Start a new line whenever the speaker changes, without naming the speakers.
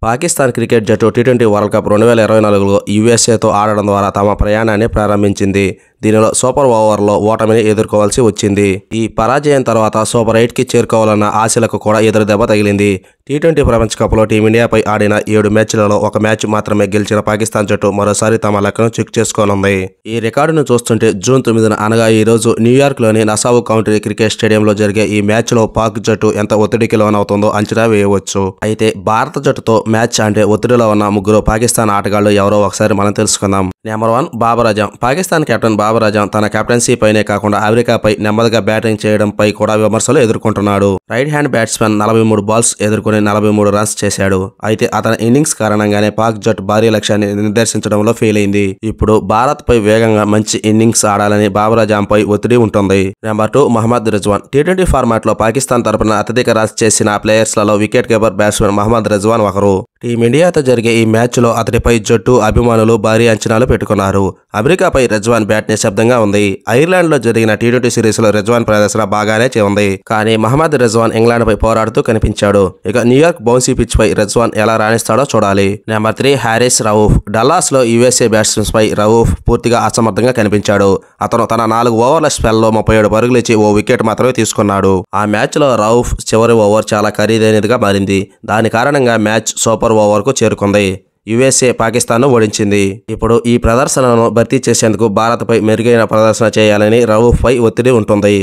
Pakistan cricket జట్టు T20 world cup 2024లో యూఎస్ఏతో ఆడడం ద్వారా తమ ప్రయాణాన్ని ప్రారంభించింది. దీనిలో సూపర్ ఓవర్లో ఓటమిని ఎదుర్కోవాల్సి వచ్చింది. ఈ పరాజయం తర్వాత సూపర్ 8కి చేరుకోవాలన్న ఆశలకు కూడా ఎదురుదెబ్బ తగిలింది. టీ20 ప్రపంచ కప్లో టీమిండియాపై ఆడిన 7 మ్యాచ్లలో ఒక మ్యాచ్ మాత్రమే గెలిచిన పాకిస్తాన్ జట్టు మరోసారి తమ లెక్కను చెక్ చేసుకోనుంది. ఈ రికార్డును చూస్తుంటే జూన్ 9న అనగా ఈ రోజు న్యూయార్క్లోని నసావు కౌంటీ క్రికెట్ స్టేడియంలో జరిగే ఈ మ్యాచ్లో పాక్ జట్టు ఎంత ఒత్తిడికి లోనవుతుందో అంచనా వేయవచ్చు. అయితే భారత జట్టుతో మ్యాచ్ అంటే ఒత్తిడిలో ఉన్న ముగ్గురు పాకిస్తాన్ ఆటగాళ్లు ఎవరో ఒకసారి మనం తెలుసుకుందాం. నెంబర్ 1 బాబర్ అజం. పాకిస్తాన్ కెప్టెన్ బాబర్ అజం తన కెప్టెన్సీ పైనే కాకుండా అమెరికాపై నెమ్మదిగా బ్యాటింగ్ చేయడంపై కూడా విమర్శలు ఎదుర్కొంటున్నాడు. రైట్ హ్యాండ్ బ్యాట్స్మెన్ 43 బాల్స్ ఎదుర్కొని 43 రన్స్ చేశాడు. అయితే అతని ఇన్నింగ్స్ కారణంగానే పాక్ జట్టు భారీ లక్ష్యాన్ని నిర్దేశించడంలో ఫెయిల్ అయింది. ఇప్పుడు భారత్ పై వేగంగా మంచి ఇన్నింగ్స్ ఆడాలని బాబర్ అజం పై ఒత్తిడి ఉంటుంది. నెంబర్ 2 మహమ్మద్ రిజ్వాన్. టీ20 ఫార్మాట్ లో పాకిస్తాన్ తరపున అత్యధిక రన్స్ చేసిన ప్లేయర్స్లలో wicket keeper batsmen Mohammad Rizwan ఒకరు. టీమిండియాతో జరిగే ఈ మ్యాచ్లో అతడిపై జట్టు అభిమానులు భారీ అంచనాలు పెట్టుకున్నారు. అమెరికాపై రిజ్వాన్ బ్యాట్ నిశ్శబ్దంగా ఉంది. ఐర్లాండ్లో జరిగిన టీ20 సిరీస్లో రిజ్వాన్ ప్రదర్శన బాగానే ఉంది. కానీ మహమ్మద్ రిజ్వాన్ ఇంగ్లాండ్పై పోరాడుతూ కనిపించాడు. ఇక న్యూయార్క్ బౌన్సీ పిచ్ పై రిజ్వాన్ ఎలా రాణిస్తాడో చూడాలి. నెంబర్ 3 హారిస్ రవూఫ్. డల్లాస్లో యూఎస్ఏ బ్యాట్స్మెన్ పై రవూఫ్ పూర్తిగా అసమర్థంగా కనిపించాడు. అతను తన 4 ఓవర్ల స్పెల్లో 37 పరుగులు ఇచ్చి ఓ వికెట్ మాత్రమే తీసుకున్నాడు. ఆ మ్యాచ్లో రవూఫ్ చివరి ఓవర్ చాలా ఖరీదైనదిగా మారింది. దాని కారణంగా మ్యాచ్ సూపర్ ఓవర్కు చేరుకుంది. యుఎస్ఏ పాకిస్తాన్ను ఓడించింది. ఇప్పుడు ఈ ప్రదర్శనను భర్తీ చేసేందుకు భారత్పై మెరుగైన ప్రదర్శన చేయాలని రవూఫ్ పై ఒత్తిడి ఉంటుంది.